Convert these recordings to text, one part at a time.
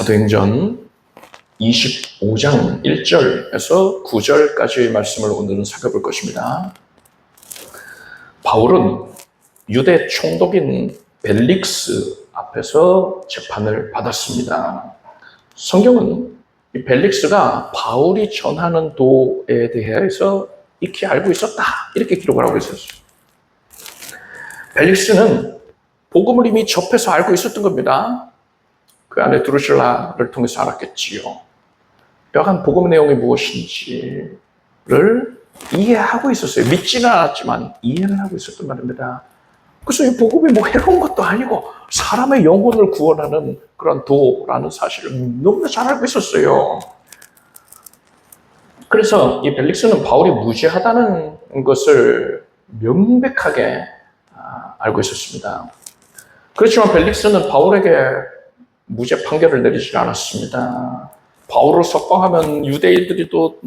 사도행전 25장 1절에서 9절까지의 말씀을 오늘은 살펴볼 것입니다. 바울은 유대 총독인 벨릭스 앞에서 재판을 받았습니다. 성경은 이 벨릭스가 바울이 전하는 도에 대해서 익히 알고 있었다, 이렇게 기록을 하고 있었어요. 벨릭스는 복음을 이미 접해서 알고 있었던 겁니다. 그 안에 드루실라를 통해서 알았겠지요. 여간 복음 내용이 무엇인지를 이해하고 있었어요. 믿지는 않았지만 이해를 하고 있었단 말입니다. 그래서 이 복음이 뭐 해로운 것도 아니고 사람의 영혼을 구원하는 그런 도라는 사실을 너무나 잘 알고 있었어요. 그래서 이 벨릭스는 바울이 무죄하다는 것을 명백하게 알고 있었습니다. 그렇지만 벨릭스는 바울에게 무죄 판결을 내리지 않았습니다. 바울을 석방하면 유대인들이 또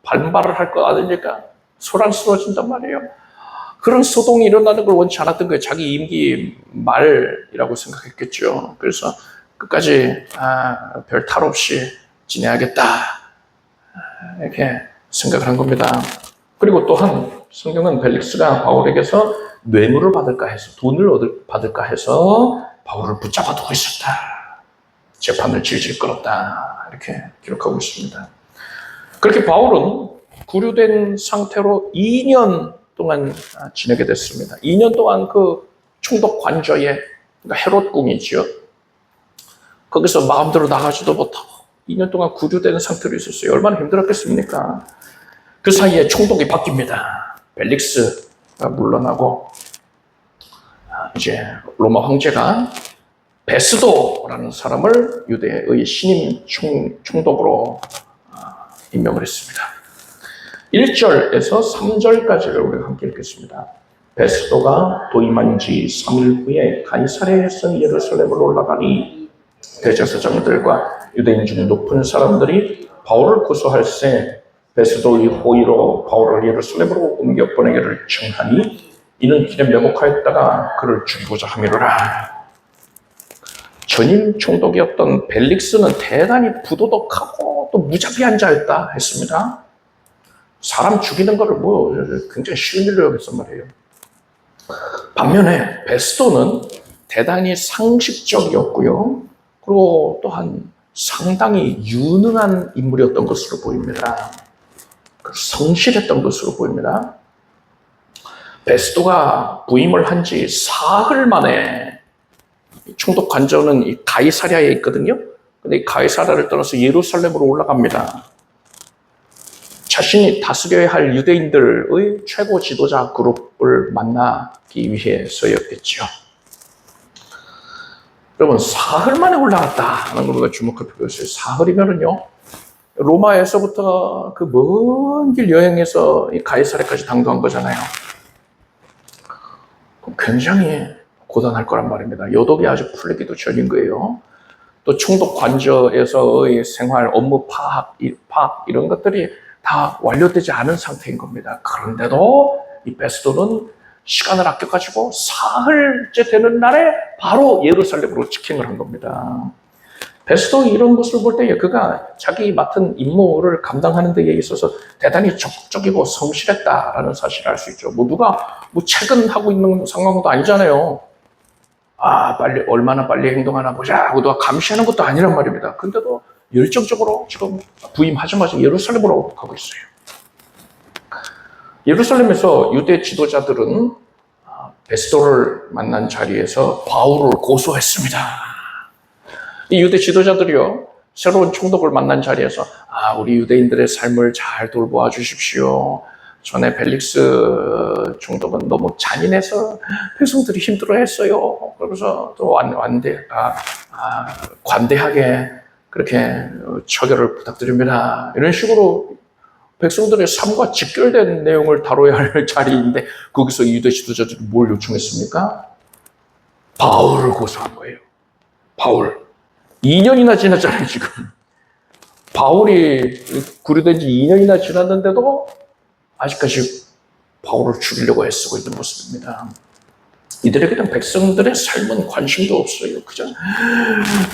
반발을 할 거 아니니까 소란스러워진단 말이에요. 그런 소동이 일어나는 걸 원치 않았던 거예요. 자기 임기 말이라고 생각했겠죠. 그래서 끝까지 별 탈 없이 지내야겠다, 이렇게 생각을 한 겁니다. 그리고 또한 성경은 벨릭스가 바울에게서 뇌물을 받을까 해서, 돈을 받을까 해서 바울을 붙잡아 두고 있었다, 재판을 질질 끌었다, 이렇게 기록하고 있습니다. 그렇게 바울은 구류된 상태로 2년 동안 지내게 됐습니다. 2년 동안 그 총독 관저에, 그러니까 헤롯궁이죠, 거기서 마음대로 나가지도 못하고 2년 동안 구류된 상태로 있었어요. 얼마나 힘들었겠습니까? 그 사이에 총독이 바뀝니다. 벨릭스가 물러나고 이제 로마 황제가 베스도라는 사람을 유대의 신임 총독으로 임명을 했습니다. 1절에서 3절까지를 우리가 함께 읽겠습니다. 베스도가 도임한 지 3일 후에 가이사랴에서 예루살렘으로 올라가니 대제사장들과 유대인 중 높은 사람들이 바울을 고소할세 베스도의 호의로 바울을 예루살렘으로 옮겨 보내기를 청하니 이는 길에 매복하였다가 그를 죽이고자 함이로라. 전임 총독이었던 벨릭스는 대단히 부도덕하고 또 무자비한 자였다 했습니다. 사람 죽이는 것을 굉장히 쉬운 일로 여겼단 말이에요. 반면에 베스도는 대단히 상식적이었고요. 그리고 또한 상당히 유능한 인물이었던 것으로 보입니다. 성실했던 것으로 보입니다. 베스도가 부임을 한 지 사흘 만에 총독 관저는 이 가이사랴에 있거든요. 근데 이 가이사랴를 떠나서 예루살렘으로 올라갑니다. 자신이 다스려야 할 유대인들의 최고 지도자 그룹을 만나기 위해서였겠죠. 여러분, 사흘 만에 올라갔다는 걸 우리가 주목할 필요가 있어요. 사흘이면은요, 로마에서부터 그 먼 길 여행해서 이 가이사랴까지 당도한 거잖아요. 굉장히 고단할 거란 말입니다. 여독이 아주 풀리기도 전인 거예요. 또 총독 관저에서의 생활, 업무 파악 이런 것들이 다 완료되지 않은 상태인 겁니다. 그런데도 이 베스도는 시간을 아껴가지고 사흘째 되는 날에 바로 예루살렘으로 직행을 한 겁니다. 베스도 이런 것을 볼 때 그가 자기 맡은 임무를 감당하는 데 있어서 대단히 적극적이고 성실했다라는 사실을 알 수 있죠. 누가 퇴근하고 있는 상황도 아니잖아요. 빨리 얼마나 빨리 행동하나 보자 하고 누가 감시하는 것도 아니란 말입니다. 근데도 열정적으로 지금 부임하자마자 예루살렘으로 가고 있어요. 예루살렘에서 유대 지도자들은 베스도를 만난 자리에서 바울을 고소했습니다. 이 유대 지도자들이요, 새로운 총독을 만난 자리에서 우리 유대인들의 삶을 잘 돌보아 주십시오. 전에 벨릭스 총독은 너무 잔인해서 백성들이 힘들어했어요. 그러면서 또 관대하게 그렇게 처결을 부탁드립니다. 이런 식으로 백성들의 삶과 직결된 내용을 다뤄야 할 자리인데 거기서 유대 지도자들이 뭘 요청했습니까? 바울을 고소한 거예요. 바울. 2년이나 지났잖아요, 지금. 바울이 구류된 지 2년이나 지났는데도 아직까지 바울을 죽이려고 애쓰고 있는 모습입니다. 이들에게 는 백성들의 삶은 관심도 없어요. 그죠?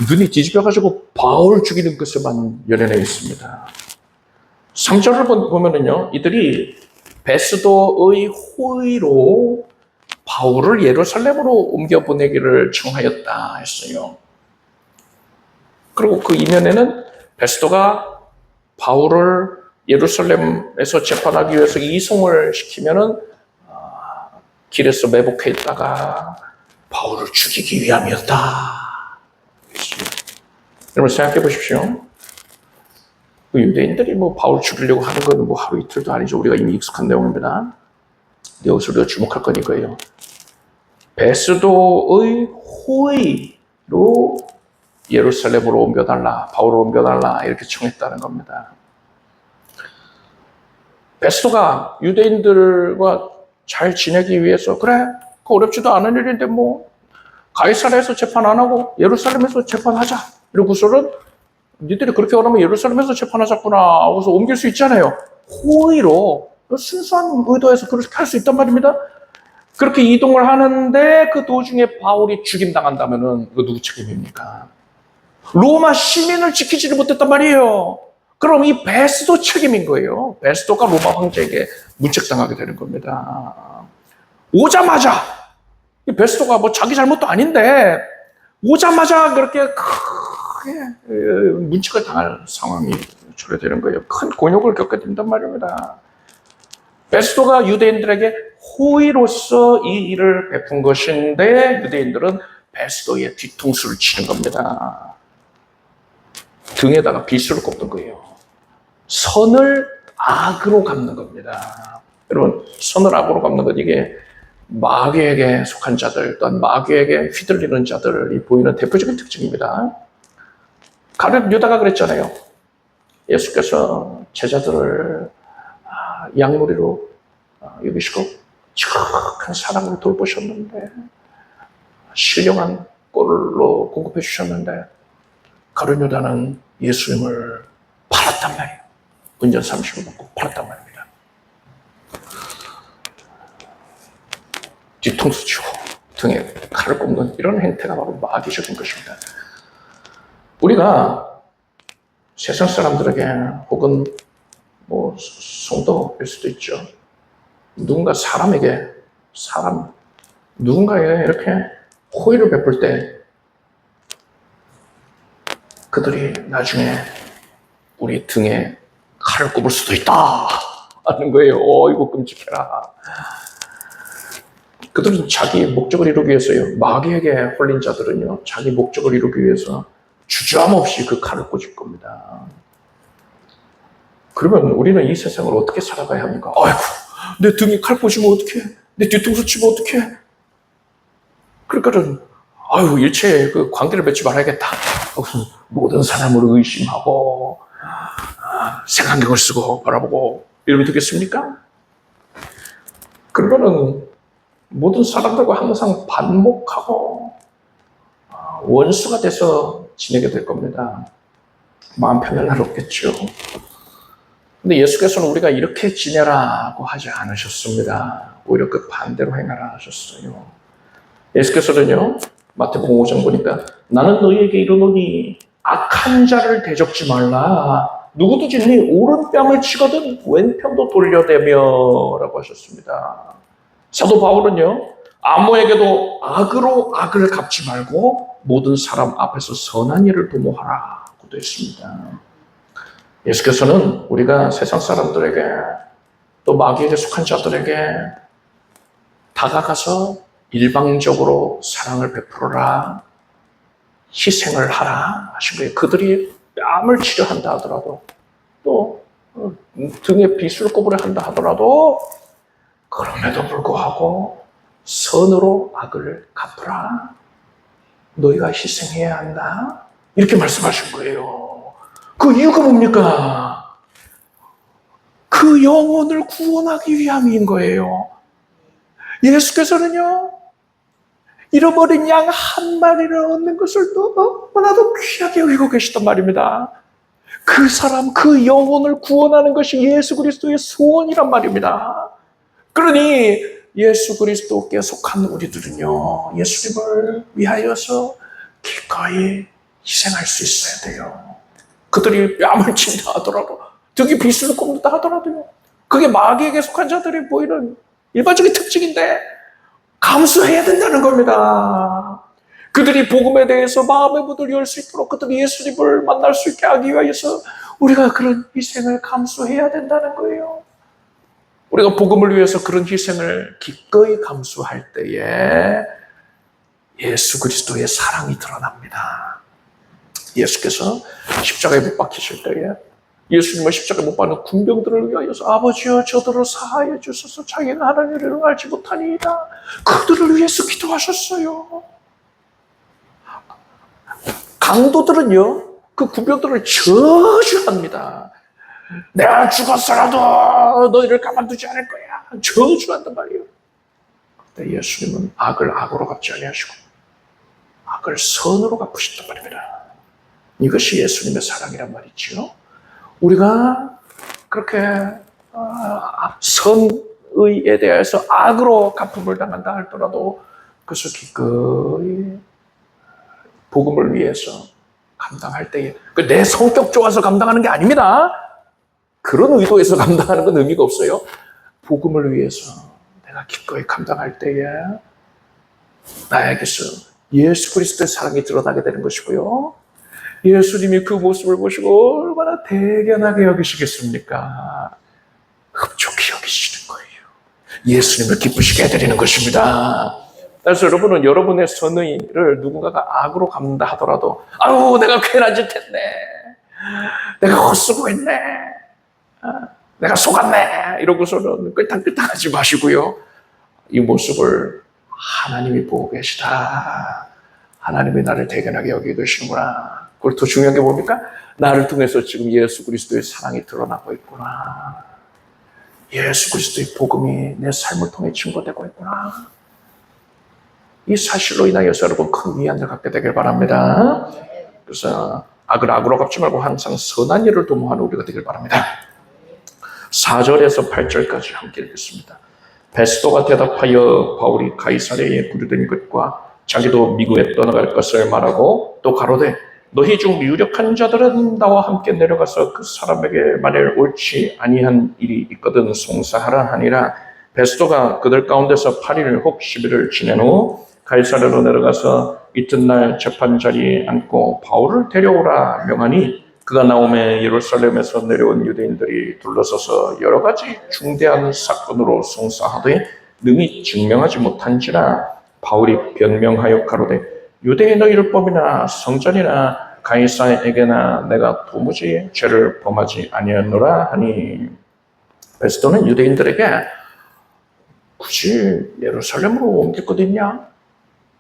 눈이 뒤집혀가지고 바울 죽이는 것에만 연연해 있습니다. 3절을 보면은요, 이들이 베스도의 호의로 바울을 예루살렘으로 옮겨 보내기를 청하였다 했어요. 그리고 그 이면에는 베스도가 바울을 예루살렘에서 재판하기 위해서 이송을 시키면은 길에서 매복해 있다가 바울을 죽이기 위함이었다. 여러분 생각해 보십시오. 그 유대인들이 뭐 바울 죽이려고 하는 건 뭐 하루 이틀도 아니죠. 우리가 이미 익숙한 내용입니다. 여기서 우리가 주목할 건 이거예요. 베스도의 호의로 예루살렘으로 옮겨달라, 바울을 옮겨달라 이렇게 청했다는 겁니다. 베스도가 유대인들과 잘 지내기 위해서 그래, 그 어렵지도 않은 일인데 뭐 가이사랴에서 재판 안 하고 예루살렘에서 재판하자 이러고서는 니들이 그렇게 원하면 예루살렘에서 재판하자꾸나 하고서 옮길 수 있잖아요. 호의로 순수한 의도에서 그렇게 할 수 있단 말입니다. 그렇게 이동을 하는데 그 도중에 바울이 죽임당한다면은 그 누구 책임입니까? 로마 시민을 지키지를 못했단 말이에요. 그럼 이 베스도 책임인 거예요. 베스도가 로마 황제에게 문책당하게 되는 겁니다. 오자마자 이 베스도가 뭐 자기 잘못도 아닌데 오자마자 그렇게 크게 문책을 당할 상황이 초래되는 거예요. 큰 곤욕을 겪게 된단 말입니다. 베스도가 유대인들에게 호의로서 이 일을 베푼 것인데 유대인들은 베스도의 뒤통수를 치는 겁니다. 등에다가 비수를 꼽는 거예요. 선을 악으로 갚는 겁니다. 여러분, 선을 악으로 갚는 건 이게 마귀에게 속한 자들 또한 마귀에게 휘둘리는 자들이 보이는 대표적인 특징입니다. 가룟 유다가 그랬잖아요. 예수께서 제자들을 양무리로 여기시고 척한 사랑으로 돌보셨는데 신령한 꼴로 공급해 주셨는데 가룟 유다는 예수님을 팔았단 말이에요. 은전 30을 받고 팔았단 말입니다. 뒤통수 치고 등에 칼을 꼽는 이런 행태가 바로 마귀적인 것입니다. 우리가 세상 사람들에게 혹은 뭐 성도일 수도 있죠. 누군가에 이렇게 호의를 베풀 때 그들이 나중에 우리 등에 칼을 꼽을 수도 있다 하는 거예요. 이거 끔찍해라. 그들은 자기 목적을 이루기 위해서요. 마귀에게 홀린 자들은요. 자기 목적을 이루기 위해서 주저함 없이 그 칼을 꽂을 겁니다. 그러면 우리는 이 세상을 어떻게 살아가야 합니까? 아이고, 내 등에 칼 꽂으면 어떡해? 내 뒤통수 치면 어떡해? 그러니까는 일체의 그 관계를 맺지 말아야겠다. 모든 사람을 의심하고 색안경을 쓰고 바라보고 이러면 되겠습니까? 그러면은 모든 사람들과 항상 반목하고 원수가 돼서 지내게 될 겁니다. 마음 편할 날 없겠죠. 근데 예수께서는 우리가 이렇게 지내라고 하지 않으셨습니다. 오히려 그 반대로 행하라 하셨어요. 예수께서는요, 마태복음 5장 보니까 나는 너희에게 이르노니 악한 자를 대적지 말라. 누구든지 네 오른뺨을 치거든 왼편도 돌려대며 라고 하셨습니다. 사도 바울은요, 아무에게도 악으로 악을 갚지 말고 모든 사람 앞에서 선한 일을 도모하라고도 했습니다. 예수께서는 우리가 세상 사람들에게 또 마귀에게 속한 자들에게 다가가서 일방적으로 사랑을 베풀어라, 희생을 하라 하신 거예요. 그들이 뺨을 치려 한다 하더라도 또 등에 비수를 꼽으려 한다 하더라도 그럼에도 불구하고 선으로 악을 갚으라. 너희가 희생해야 한다. 이렇게 말씀하신 거예요. 그 이유가 뭡니까? 그 영혼을 구원하기 위함인 거예요. 예수께서는요, 잃어버린 양 한 마리를 얻는 것을 또 너무나도 귀하게 여기고 계시단 말입니다. 그 사람, 그 영혼을 구원하는 것이 예수 그리스도의 소원이란 말입니다. 그러니 예수 그리스도께 속한 우리들은요, 예수님을 위하여서 기꺼이 희생할 수 있어야 돼요. 그들이 뺨을 친다 하더라도, 등이 비수를 꼽는다 하더라도요, 그게 마귀에게 속한 자들이 보이는 일반적인 특징인데 감수해야 된다는 겁니다. 그들이 복음에 대해서 마음의 문을 열 수 있도록, 그들이 예수님을 만날 수 있게 하기 위해서 우리가 그런 희생을 감수해야 된다는 거예요. 우리가 복음을 위해서 그런 희생을 기꺼이 감수할 때에 예수 그리스도의 사랑이 드러납니다. 예수께서 십자가에 못 박히실 때에 예수님을 십자가에 못 박는 군병들을 위하여서 아버지여 저들을 사하여 주소서 자기가 하는 일을 알지 못하니이다. 그들을 위해서 기도하셨어요. 강도들은요, 그 군병들을 저주합니다. 내가 죽었어라도 너희를 가만두지 않을 거야. 저주한단 말이에요. 근데 예수님은 악을 악으로 갚지 아니하시고 악을 선으로 갚으셨단 말입니다. 이것이 예수님의 사랑이란 말이죠. 우리가 그렇게 선의에 대해서 악으로 갚음을 당한다 할더라도 그것을 기꺼이 복음을 위해서 감당할 때에, 내 성격 좋아서 감당하는 게 아닙니다. 그런 의도에서 감당하는 건 의미가 없어요. 복음을 위해서 내가 기꺼이 감당할 때에 나에게서 예수 그리스도의 사랑이 드러나게 되는 것이고요. 예수님이 그 모습을 보시고 얼마나 대견하게 여기시겠습니까? 흡족히 여기시는 거예요. 예수님을 기쁘시게 해드리는 것입니다. 그래서 여러분은 여러분의 선의를 누군가가 악으로 갚는다 하더라도 아유 내가 괜한 짓 했네, 내가 헛수고했네, 내가 속았네 이러고서는 끄떡끄떡하지 마시고요. 이 모습을 하나님이 보고 계시다. 하나님이 나를 대견하게 여기고 계시는구나. 그리고 더 중요한 게 뭡니까? 나를 통해서 지금 예수 그리스도의 사랑이 드러나고 있구나. 예수 그리스도의 복음이 내 삶을 통해 증거되고 있구나. 이 사실로 인하여서 여러분 큰 위안을 갖게 되길 바랍니다. 그래서 악을 악으로 갚지 말고 항상 선한 일을 도모하는 우리가 되길 바랍니다. 4절에서 8절까지 함께 읽겠습니다. 베스도가 대답하여 바울이 가이사랴에 부르던 것과 자기도 미국에 떠나갈 것을 말하고 또 가로되 너희 중 유력한 자들은 나와 함께 내려가서 그 사람에게 만일 옳지 아니한 일이 있거든 송사하라 하니라. 베스도가 그들 가운데서 8일 혹 10일을 지낸 후 가이사랴로 내려가서 이튿날 재판 자리에 앉고 바울을 데려오라 명하니 그가 나오매 예루살렘에서 내려온 유대인들이 둘러서서 여러 가지 중대한 사건으로 송사하되 능히 증명하지 못한지라. 바울이 변명하여 가로되 유대인의 율법이나 성전이나 가이사에게나 내가 도무지 죄를 범하지 아니하노라 하니. 베스도는 유대인들에게 굳이 예루살렘으로 옮길 것 있냐?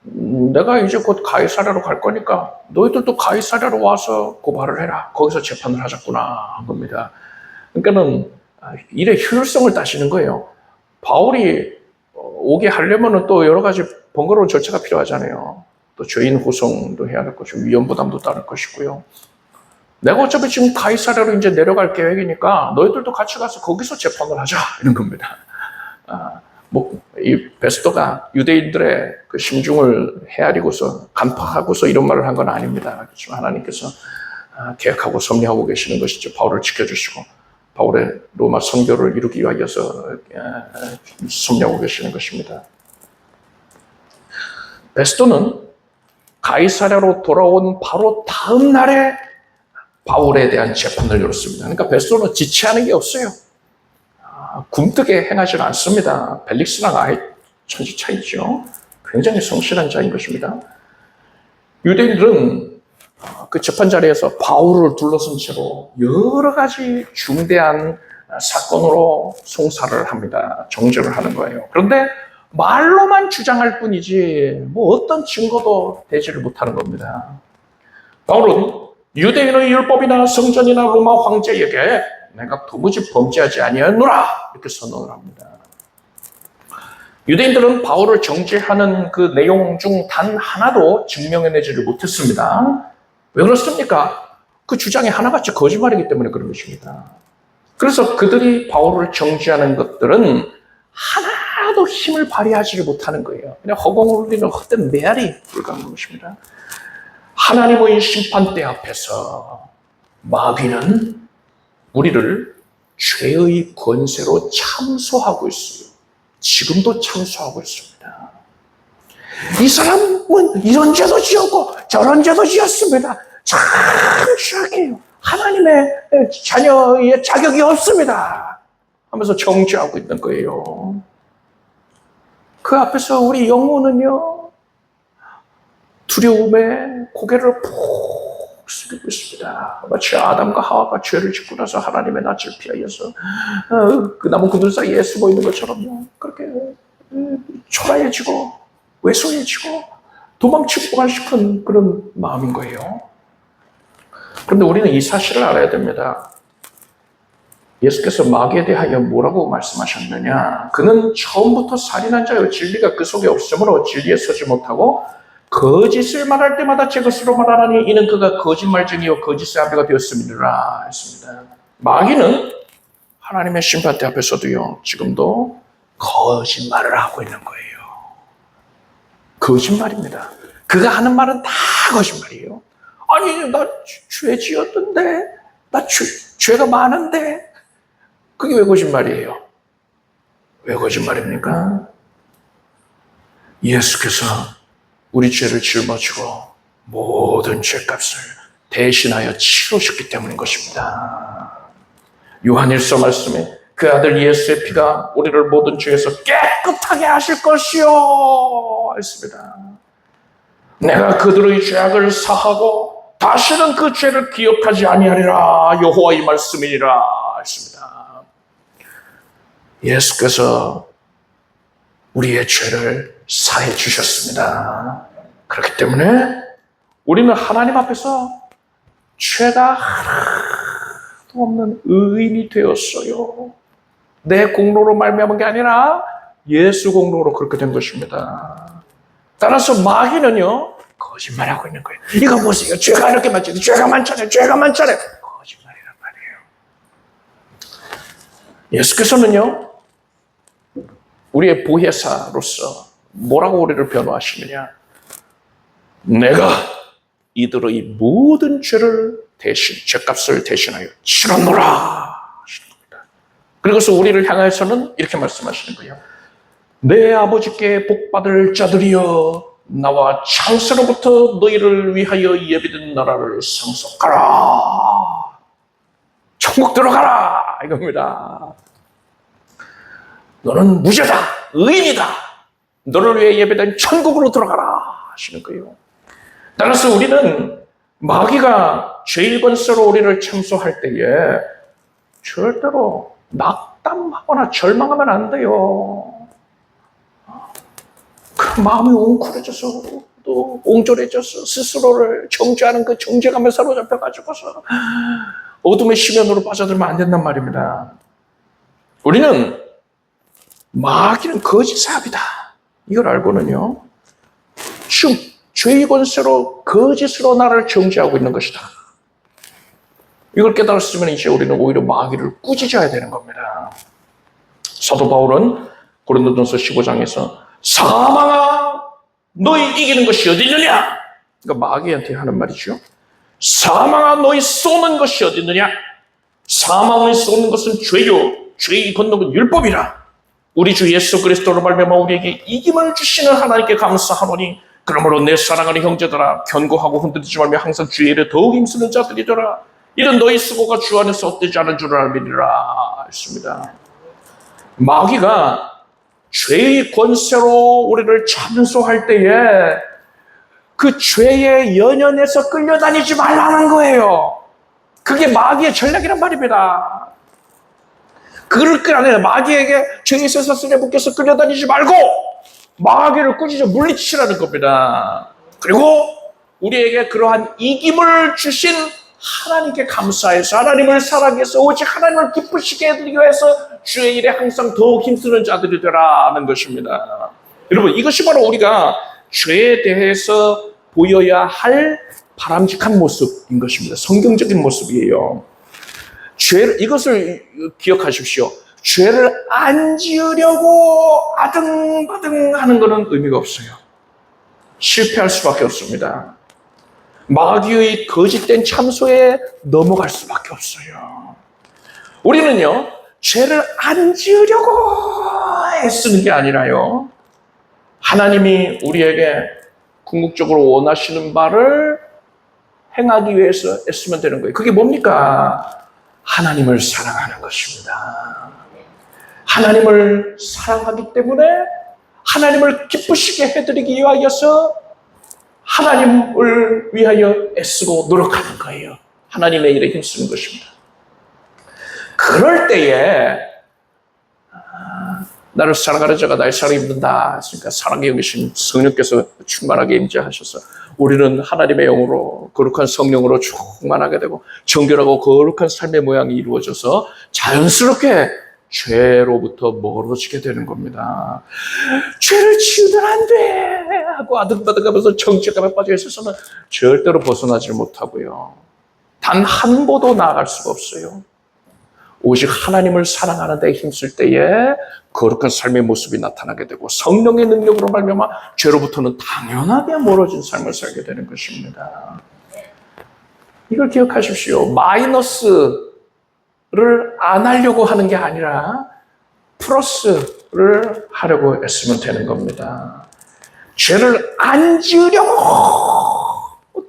내가 이제 곧 가이사랴로 갈 거니까 너희들도 가이사랴로 와서 고발을 해라. 거기서 재판을 하자꾸나 한 겁니다. 그러니까는 일의 효율성을 따지는 거예요. 바울이 오게 하려면은 또 여러 가지 번거로운 절차가 필요하잖아요. 또 죄인 후송도 해야 될 것이고 위험 부담도 따를 것이고요. 내가 어차피 지금 가이사랴로 이제 내려갈 계획이니까 너희들도 같이 가서 거기서 재판을 하자 이런 겁니다. 이 베스도가 유대인들의 그 심중을 헤아리고서 간파하고서 이런 말을 한 건 아닙니다. 그렇지만 하나님께서 계획하고 섭리하고 계시는 것이죠. 바울을 지켜주시고 바울의 로마 선교를 이루기 위하여서 섭리하고 계시는 것입니다. 베스도는 가이사랴로 돌아온 바로 다음 날에 바울에 대한 재판을 열었습니다. 그러니까 베스도는 지체하는 게 없어요. 굼뜨게 행하지 않습니다. 벨릭스랑 아예 천지 차이죠. 굉장히 성실한 자인 것입니다. 유대인들은 그 재판 자리에서 바울을 둘러선 채로 여러 가지 중대한 사건으로 송사를 합니다. 정죄를 하는 거예요. 그런데 말로만 주장할 뿐이지 뭐 어떤 증거도 대지를 못하는 겁니다. 바울은 유대인의 율법이나 성전이나 로마 황제에게 내가 도무지 범죄하지 아니하노라 이렇게 선언을 합니다. 유대인들은 바울을 정죄하는 그 내용 중 단 하나도 증명해내지를 못했습니다. 왜 그렇습니까? 그 주장이 하나같이 거짓말이기 때문에 그런 것입니다. 그래서 그들이 바울을 정죄하는 것들은 하나도 힘을 발휘하지를 못하는 거예요. 그냥 허공을 울리는 헛된 메아리 불과한 것입니다. 하나님의 심판대 앞에서 마귀는 우리를 죄의 권세로 참소하고 있어요. 지금도 참소하고 있습니다. 이 사람은 이런 죄도 지었고 저런 죄도 지었습니다. 참 죄악이에요. 하나님의 자녀의 자격이 없습니다 하면서 정죄하고 있는 거예요. 그 앞에서 우리 영혼은요, 두려움에 고개를 푹 숙이고 있습니다. 마치 아담과 하와가 죄를 짓고 나서 하나님의 낯을 피하여서 그 나무 그늘 사이에 숨어 있는 것처럼요, 그렇게 초라해지고 왜소해지고 도망치고 가고 싶은 그런 마음인 거예요. 그런데 우리는 이 사실을 알아야 됩니다. 예수께서 마귀에 대하여 뭐라고 말씀하셨느냐? 그는 처음부터 살인한 자요, 진리가 그 속에 없으므로 진리에 서지 못하고 거짓을 말할 때마다 제 것으로 말하나니 이는 그가 거짓말쟁이요 거짓의 아비가 되었음이니라 했습니다. 마귀는 하나님의 심판대 앞에서도요, 지금도 거짓말을 하고 있는 거예요. 거짓말입니다. 그가 하는 말은 다 거짓말이에요. 아니, 나 죄 지었던데, 나 죄가 많은데, 그게 왜 거짓말이에요? 왜 거짓말입니까? 예수께서 우리 죄를 짊어지고 모든 죄값을 대신하여 치르셨기 때문인 것입니다. 요한일서 말씀에 그 아들 예수의 피가 우리를 모든 죄에서 깨끗하게 하실 것이요 했습니다. 내가 그들의 죄악을 사하고 다시는 그 죄를 기억하지 아니하리라 여호와의 말씀이니라 했습니다. 예수께서 우리의 죄를 사해 주셨습니다. 그렇기 때문에 우리는 하나님 앞에서 죄가 하나도 없는 의인이 되었어요. 내 공로로 말미암은 게 아니라 예수 공로로 그렇게 된 것입니다. 따라서 마귀는요, 거짓말하고 있는 거예요. 이거 보세요. 죄가 이렇게 많잖아요. 죄가 많잖아요. 거짓말이란 말이에요. 예수께서는요, 우리의 보혜사로서 뭐라고 우리를 변호하시느냐? 내가 이들의 모든 죄를 죄값을 대신하여 치렀노라 하시는 겁니다. 그리고서 우리를 향해서는 이렇게 말씀하시는 거예요. 내 아버지께 복받을 자들이여 나와 창세로부터 너희를 위하여 예비된 나라를 상속하라. 천국 들어가라 이겁니다. 너는 무죄다, 의인이다, 너를 위해 예배된 천국으로 들어가라 하시는 거예요. 따라서 우리는 마귀가 죄의 권세로 우리를 참소할 때에 절대로 낙담하거나 절망하면 안 돼요. 그 마음이 웅크려져서 또 옹졸해져서 스스로를 정죄하는 그 정죄감에 사로잡혀가지고서 어둠의 심연으로 빠져들면 안 된단 말입니다. 우리는 마귀는 거짓사업이다 이걸 알고는요, 지금 죄의 권세로 거짓으로 나를 정죄하고 있는 것이다. 이걸 깨달았으면 이제 우리는 오히려 마귀를 꾸짖어야 되는 겁니다. 사도 바울은 고린도전서 15장에서 사망아 너희 이기는 것이 어디 있느냐? 그러니까 마귀한테 하는 말이죠. 사망아 너희 쏘는 것이 어디 있느냐? 사망을 쏘는 것은 죄요 죄의 건너는 율법이라. 우리 주 예수 그리스도로 말미암아 우리에게 이김을 주시는 하나님께 감사하노니 그러므로 내 사랑하는 형제들아 견고하고 흔들리지 말며 항상 주의 일에 더욱 힘쓰는 자들이더라. 이런 너희 수고가 주 안에서 헛되지 않은 줄을 알미니라 했습니다. 마귀가 죄의 권세로 우리를 참소할 때에 그 죄의 연연에서 끌려다니지 말라는 거예요. 그게 마귀의 전략이란 말입니다. 그를 끌어내려 마귀에게 죄의 쇠사슬에 묶여서 끌려다니지 말고 마귀를 꾸짖어 물리치라는 겁니다. 그리고 우리에게 그러한 이김을 주신 하나님께 감사해서 하나님을 사랑하기 위해서 오직 하나님을 기쁘시게 해드리기 위해서 주의 일에 항상 더욱 힘쓰는 자들이 되라는 것입니다. 여러분, 이것이 바로 우리가 죄에 대해서 보여야 할 바람직한 모습인 것입니다. 성경적인 모습이에요. 이것을 기억하십시오. 죄를 안 지으려고 아등바등 하는 것은 의미가 없어요. 실패할 수밖에 없습니다. 마귀의 거짓된 참소에 넘어갈 수밖에 없어요. 우리는요, 죄를 안 지으려고 애쓰는 게 아니라요, 하나님이 우리에게 궁극적으로 원하시는 바를 행하기 위해서 애쓰면 되는 거예요. 그게 뭡니까? 하나님을 사랑하는 것입니다. 하나님을 사랑하기 때문에 하나님을 기쁘시게 해드리기 위하여서 하나님을 위하여 애쓰고 노력하는 거예요. 하나님의 일에 힘쓰는 것입니다. 그럴 때에 나를 사랑하는 자가 나의 사랑을 입는다. 그러니까 사랑에 여기신 성령께서 충만하게 임재하셔서 우리는 하나님의 영으로 거룩한 성령으로 충만하게 되고 정결하고 거룩한 삶의 모양이 이루어져서 자연스럽게 죄로부터 멀어지게 되는 겁니다. 죄를 지으면 안 돼 하고 아등바등하면서 정죄감에 빠져 있어서는 절대로 벗어나지 못하고요. 단 한 보도 나아갈 수가 없어요. 오직 하나님을 사랑하는 데 힘쓸 때에 거룩한 삶의 모습이 나타나게 되고 성령의 능력으로 말미암아 죄로부터는 당연하게 멀어진 삶을 살게 되는 것입니다. 이걸 기억하십시오. 마이너스를 안 하려고 하는 게 아니라 플러스를 하려고 애쓰면 되는 겁니다. 죄를 안 지으려고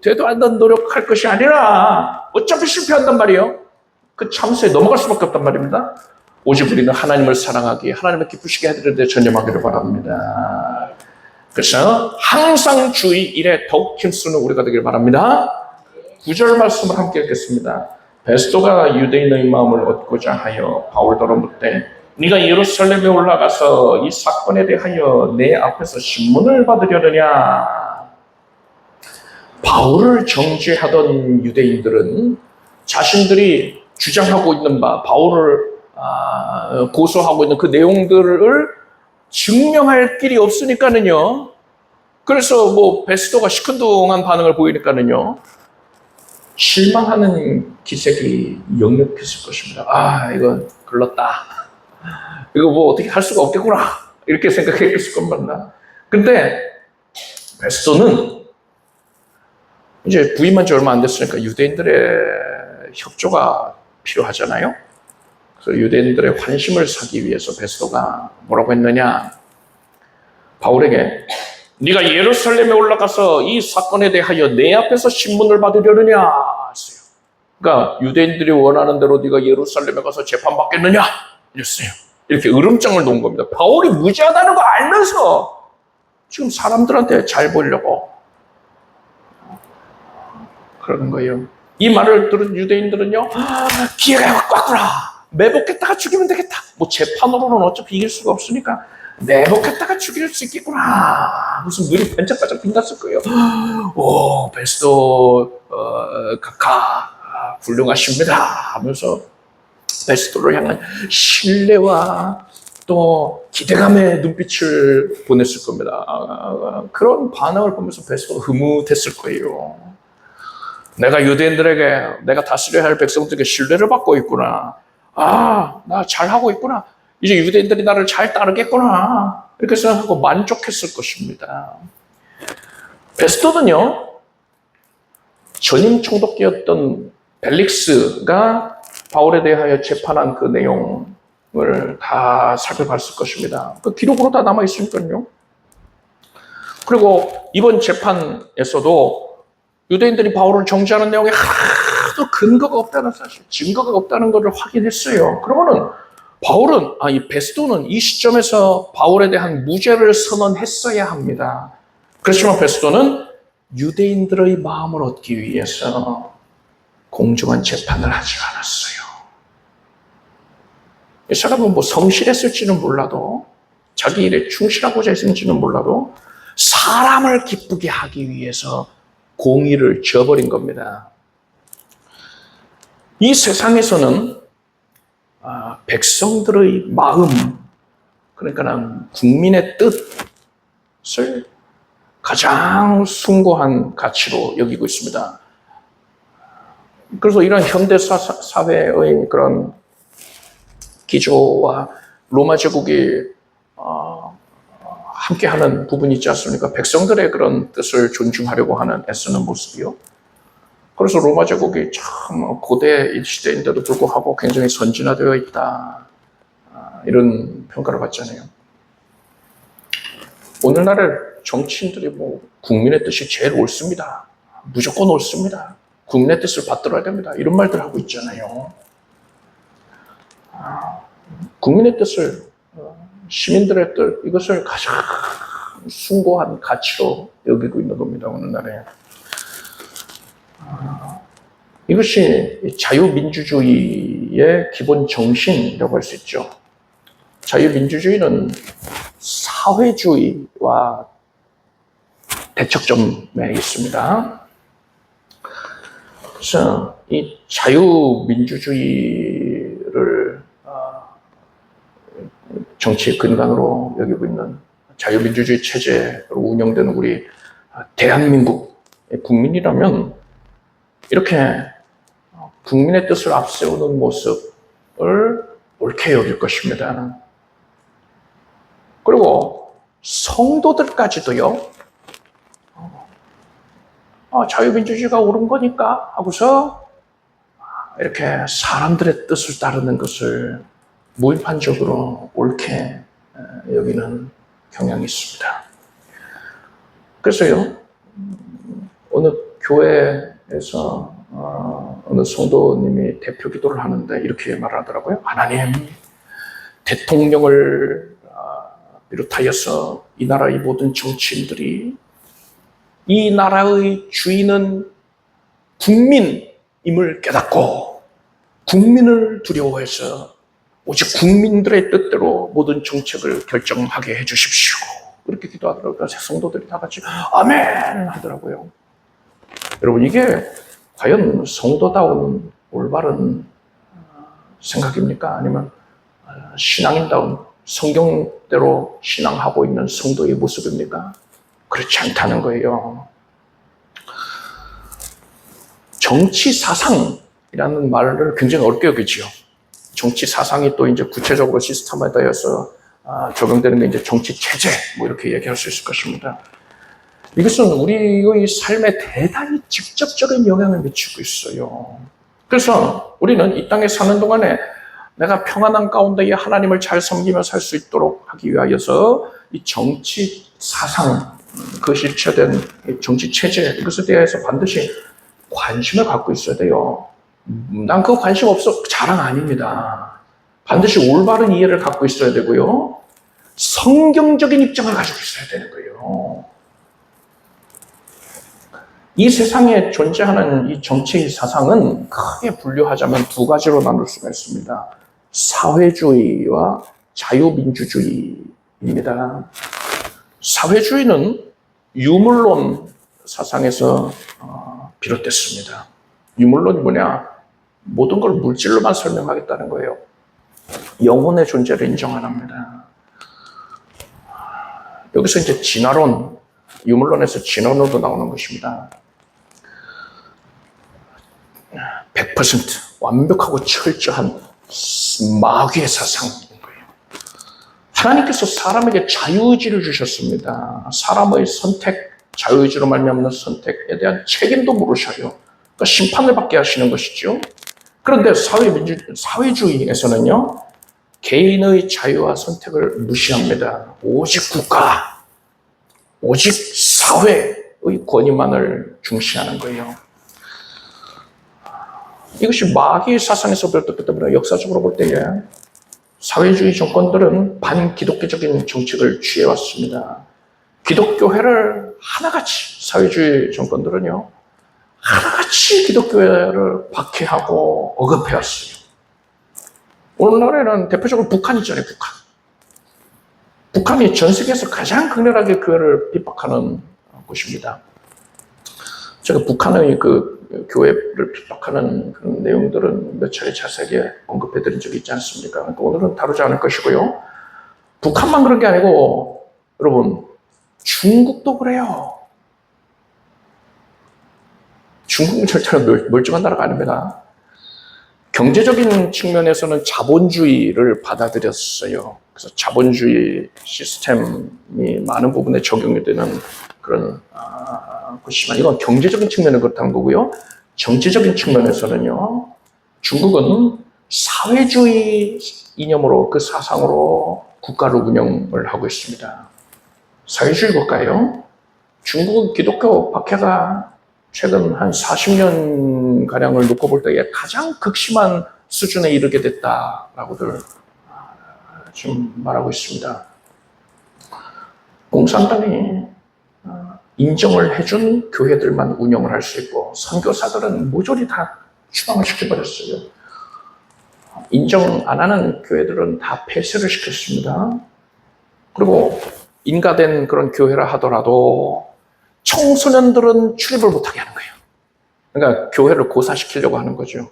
되도 않는 노력할 것이 아니라 어차피 실패한단 말이에요. 그 참수에 넘어갈 수밖에 없단 말입니다. 오직 우리는 하나님을 사랑하기에 하나님을 기쁘시게 해드리는 데 전념하기를 바랍니다. 그래서 항상 주의 일에 더욱 힘쓰는 우리가 되길 바랍니다. 9절 말씀을 함께 읽겠습니다. 베스도가 유대인의 마음을 얻고자 하여 바울더러 묻되 네가 예루살렘에 올라가서 이 사건에 대하여 내 앞에서 신문을 받으려느냐. 바울을 정죄하던 유대인들은 자신들이 주장하고 있는 바, 바울을 고소하고 있는 그 내용들을 증명할 길이 없으니까는요. 그래서 베스도가 시큰둥한 반응을 보이니까는요. 실망하는 기색이 역력했을 것입니다. 이거 글렀다. 이거 어떻게 할 수가 없겠구나. 이렇게 생각했을 겁니다. 근데 베스도는 이제 부임한 지 얼마 안 됐으니까 유대인들의 협조가 필요하잖아요. 그래서 유대인들의 환심을 사기 위해서 베스도가 뭐라고 했느냐. 바울에게 네가 예루살렘에 올라가서 이 사건에 대하여 내 앞에서 신문을 받으려느냐 했어요. 그러니까 유대인들이 원하는 대로 네가 예루살렘에 가서 재판받겠느냐 이랬어요. 이렇게 으름장을 놓은 겁니다. 바울이 무죄하다는 거 알면서 지금 사람들한테 잘 보이려고 그러는 거예요. 이 말을 들은 유대인들은요, 기회가 왔구나. 매복했다가 죽이면 되겠다. 재판으로는 어차피 이길 수가 없으니까 매복했다가 죽일 수 있겠구나. 무슨 눈이 반짝반짝 빛났을 거예요. 오, 베스도 각하 훌륭하십니다 하면서 베스도를 향한 신뢰와 또 기대감의 눈빛을 보냈을 겁니다. 그런 반응을 보면서 베스도가 흐뭇했을 거예요. 내가 유대인들에게, 내가 다스려야 할 백성들에게 신뢰를 받고 있구나. 나 잘하고 있구나. 이제 유대인들이 나를 잘 따르겠구나. 이렇게 생각하고 만족했을 것입니다. 베스도는요, 전임 총독이었던 벨릭스가 바울에 대하여 재판한 그 내용을 다 살펴봤을 것입니다. 그 기록으로 다 남아있으니까요. 그리고 이번 재판에서도 유대인들이 바울을 정죄하는 내용에 하나도 근거가 없다는 사실, 증거가 없다는 것을 확인했어요. 그러면은 바울은, 이 베스도는 이 시점에서 바울에 대한 무죄를 선언했어야 합니다. 그렇지만 베스도는 유대인들의 마음을 얻기 위해서 공정한 재판을 하지 않았어요. 이 사람은 성실했을지는 몰라도, 자기 일에 충실하고자 했을지는 몰라도 사람을 기쁘게 하기 위해서 공의를 저버린 겁니다. 이 세상에서는 백성들의 마음, 그러니까 국민의 뜻을 가장 숭고한 가치로 여기고 있습니다. 그래서 이런 현대 사회의 그런 기조와 로마 제국이 함께하는 부분이 있지 않습니까? 백성들의 그런 뜻을 존중하려고 하는 애쓰는 모습이요. 그래서 로마 제국이 참 고대 시대인데도 불구하고 굉장히 선진화되어 있다. 이런 평가를 받잖아요. 오늘날의 정치인들이 국민의 뜻이 제일 옳습니다. 무조건 옳습니다. 국민의 뜻을 받들어야 됩니다. 이런 말들 하고 있잖아요. 국민의 뜻을, 시민들의 뜻, 이것을 가장 숭고한 가치로 여기고 있는 겁니다. 오늘날에. 이것이 자유민주주의의 기본 정신이라고 할 수 있죠. 자유민주주의는 사회주의와 대척점에 있습니다. 그래서 이 자유민주주의를 정치의 근간으로 여기고 있는 자유민주주의 체제로 운영되는 우리 대한민국의 국민이라면 이렇게 국민의 뜻을 앞세우는 모습을 옳게 여길 것입니다. 그리고 성도들까지도요, 자유민주주의가 옳은 거니까 하고서 이렇게 사람들의 뜻을 따르는 것을 무일판적으로 옳게 여기는 경향이 있습니다. 그래서요, 어느 교회에서 어느 성도님이 대표 기도를 하는데 이렇게 말하더라고요. 하나님, 대통령을 비롯하여서 이 나라의 모든 정치인들이 이 나라의 주인은 국민임을 깨닫고 국민을 두려워해서 오직 국민들의 뜻대로 모든 정책을 결정하게 해주십시오. 그렇게 기도하더라고요. 성도들이 다 같이 아멘 하더라고요. 여러분, 이게 과연 성도다운 올바른 생각입니까? 아니면 신앙인다운 성경대로 신앙하고 있는 성도의 모습입니까? 그렇지 않다는 거예요. 정치 사상이라는 말을 굉장히 어렵게 여기지요. 정치 사상이 또 이제 구체적으로 시스템화되어서 적용되는 게 이제 정치 체제, 이렇게 얘기할 수 있을 것입니다. 이것은 우리의 삶에 대단히 직접적인 영향을 미치고 있어요. 그래서 우리는 이 땅에 사는 동안에 내가 평안한 가운데에 하나님을 잘 섬기며 살 수 있도록 하기 위하여서 이 정치 사상, 그 실체된 정치 체제, 이것에 대해서 반드시 관심을 갖고 있어야 돼요. 난 그거 관심 없어. 자랑 아닙니다. 반드시 올바른 이해를 갖고 있어야 되고요. 성경적인 입장을 가지고 있어야 되는 거예요. 이 세상에 존재하는 이 정치 사상은 크게 분류하자면 두 가지로 나눌 수가 있습니다. 사회주의와 자유민주주의입니다. 사회주의는 유물론 사상에서 비롯됐습니다. 유물론이 뭐냐? 모든 걸 물질로만 설명하겠다는 거예요. 영혼의 존재를 인정 안 합니다. 여기서 이제 진화론, 유물론에서 진화론도 나오는 것입니다. 100% 완벽하고 철저한 마귀의 사상인 거예요. 하나님께서 사람에게 자유의지를 주셨습니다. 사람의 선택, 자유의지로 말미암는 선택에 대한 책임도 물으셔요. 그러니까 심판을 받게 하시는 것이죠. 그런데 사회주의에서는요, 개인의 자유와 선택을 무시합니다. 오직 국가, 오직 사회의 권위만을 중시하는 거예요. 이것이 마귀의 사상에서 비롯됐기 때문에 역사적으로 볼 때에 사회주의 정권들은 반기독교적인 정책을 취해왔습니다. 기독교회를 하나같이, 사회주의 정권들은요, 하나같이 기독교회를 박해하고 억압해왔어요. 오늘날에는 대표적으로 북한이잖아요, 북한. 북한이 전 세계에서 가장 극렬하게 교회를 핍박하는 곳입니다. 제가 북한의 그 교회를 핍박하는 그런 내용들은 몇 차례 자세하게 언급해 드린 적이 있지 않습니까? 그러니까 오늘은 다루지 않을 것이고요. 북한만 그런 게 아니고, 여러분, 중국도 그래요. 중국은 절대로 멀쩡한 나라가 아닙니다. 경제적인 측면에서는 자본주의를 받아들였어요. 그래서 자본주의 시스템이 많은 부분에 적용이 되는 그런 것이지만 이건 경제적인 측면은 그렇다는 거고요. 정치적인 측면에서는요. 중국은 사회주의 이념으로 그 사상으로 국가를 운영을 하고 있습니다. 사회주의 국가예요. 중국은 기독교 박해가 최근 한 40년가량을 놓고 볼 때에 가장 극심한 수준에 이르게 됐다라고들 지금 말하고 있습니다. 공산당이 인정을 해준 교회들만 운영을 할 수 있고 선교사들은 모조리 다 추방을 시켜버렸어요. 인정 안 하는 교회들은 다 폐쇄를 시켰습니다. 그리고 인가된 그런 교회라 하더라도 청소년들은 출입을 못하게 하는 거예요. 그러니까 교회를 고사시키려고 하는 거죠.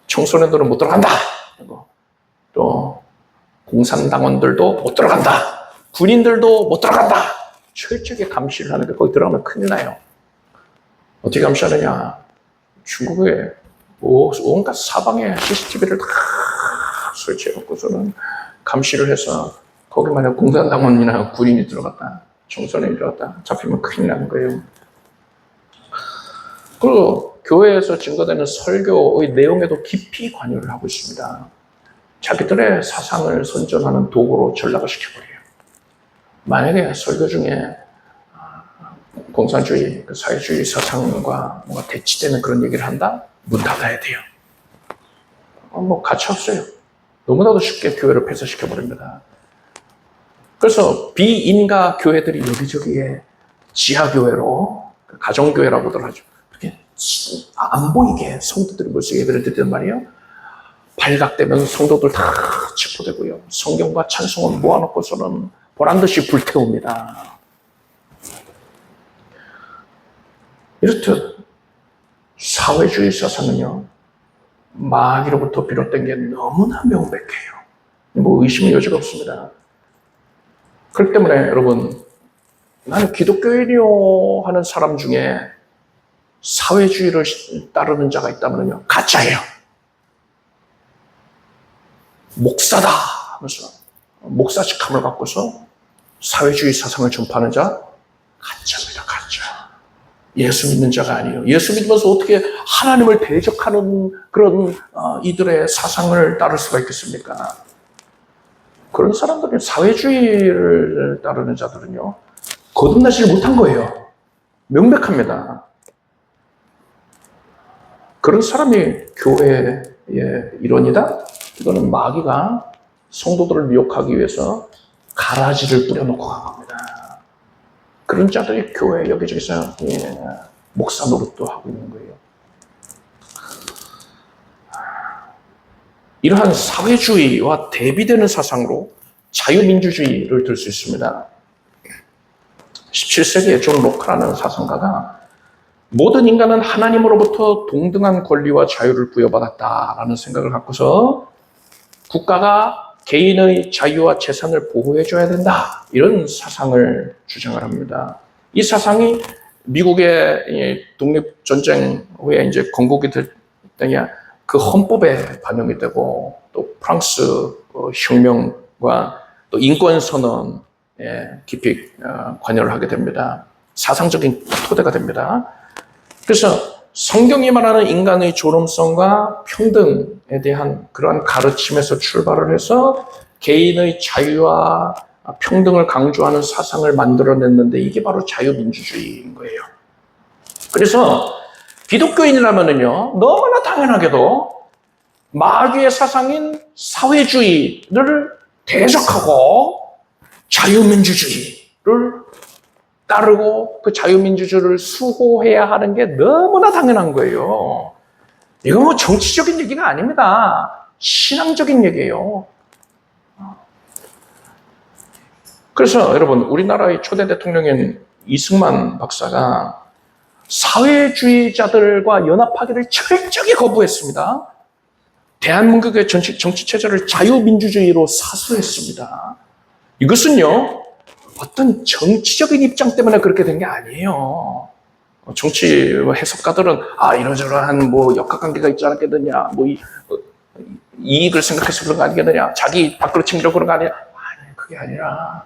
청소년들은 못 들어간다. 또 공산당원들도 못 들어간다. 군인들도 못 들어간다. 철저하게 감시를 하는데 거기 들어가면 큰일 나요. 어떻게 감시하느냐. 중국에 온갖 사방에 CCTV를 다 설치해놓고서는 감시를 해서 거기 만약 공산당원이나 군인이 들어갔다, 청소년이 들어갔다 잡히면 큰일 나는 거예요. 그리고 교회에서 증거되는 설교의 내용에도 깊이 관여를 하고 있습니다. 자기들의 사상을 선전하는 도구로 전락을 시켜버려요. 만약에 설교 중에 공산주의, 사회주의 사상과 뭔가 대치되는 그런 얘기를 한다? 문 닫아야 돼요. 뭐 가치 없어요. 너무나도 쉽게 교회를 폐쇄시켜버립니다. 그래서 비인가 교회들이 여기저기에 지하교회로, 가정교회라고들 하죠. 이렇게 안 보이게 성도들이 모여서 예배를 드리단 말이에요. 발각되면 성도들 다 체포되고요. 성경과 찬송을 모아놓고서는 보란듯이 불태웁니다. 이렇듯 사회주의 사상은요, 마귀로부터 비롯된 게 너무나 명백해요. 뭐 의심의 여지가 없습니다. 그렇기 때문에 여러분, 나는 기독교인이요 하는 사람 중에 사회주의를 따르는 자가 있다면요, 가짜예요. 목사다 하면서 목사직함을 갖고서 사회주의 사상을 전파하는 자, 가짜입니다. 가짜. 예수 믿는 자가 아니에요. 예수 믿으면서 어떻게 하나님을 대적하는 그런 이들의 사상을 따를 수가 있겠습니까? 그런 사람들은, 사회주의를 따르는 자들은요, 거듭나지 못한 거예요. 명백합니다. 그런 사람이 교회의 일원이다? 이거는 마귀가 성도들을 미혹하기 위해서 가라지를 뿌려놓고 간 겁니다. 그런 자들이 교회 여기저기서 목사 노릇도 하고 있는 거예요. 이러한 사회주의와 대비되는 사상으로 자유민주주의를 들 수 있습니다. 17세기에 존 로크라는 사상가가 모든 인간은 하나님으로부터 동등한 권리와 자유를 부여받았다라는 생각을 갖고서 국가가 개인의 자유와 재산을 보호해줘야 된다, 이런 사상을 주장을 합니다. 이 사상이 미국의 독립전쟁 후에 이제 건국이 될 때에 그 헌법에 반영이 되고, 또 프랑스 혁명과 또 인권선언에 깊이 관여를 하게 됩니다. 사상적인 토대가 됩니다. 그래서 성경이 말하는 인간의 존엄성과 평등에 대한 그러한 가르침에서 출발을 해서 개인의 자유와 평등을 강조하는 사상을 만들어냈는데, 이게 바로 자유민주주의인 거예요. 그래서 기독교인이라면요, 너무나 당연하게도 마귀의 사상인 사회주의를 대적하고 자유민주주의를 따르고 그 자유민주주의를 수호해야 하는 게 너무나 당연한 거예요. 이건 뭐 정치적인 얘기가 아닙니다. 신앙적인 얘기예요. 그래서 여러분, 우리나라의 초대 대통령인 이승만 박사가 사회주의자들과 연합하기를 철저히 거부했습니다. 대한민국의 정치체제를 자유민주주의로 사수했습니다. 이것은요, 어떤 정치적인 입장 때문에 그렇게 된 게 아니에요. 정치 해석가들은 이러저러한 뭐 역학관계가 있지 않겠느냐, 뭐 이익을 생각해서 그런 거 아니겠느냐, 자기 밖으로 챙기려고 그런 거 아니냐. 아니, 그게 아니라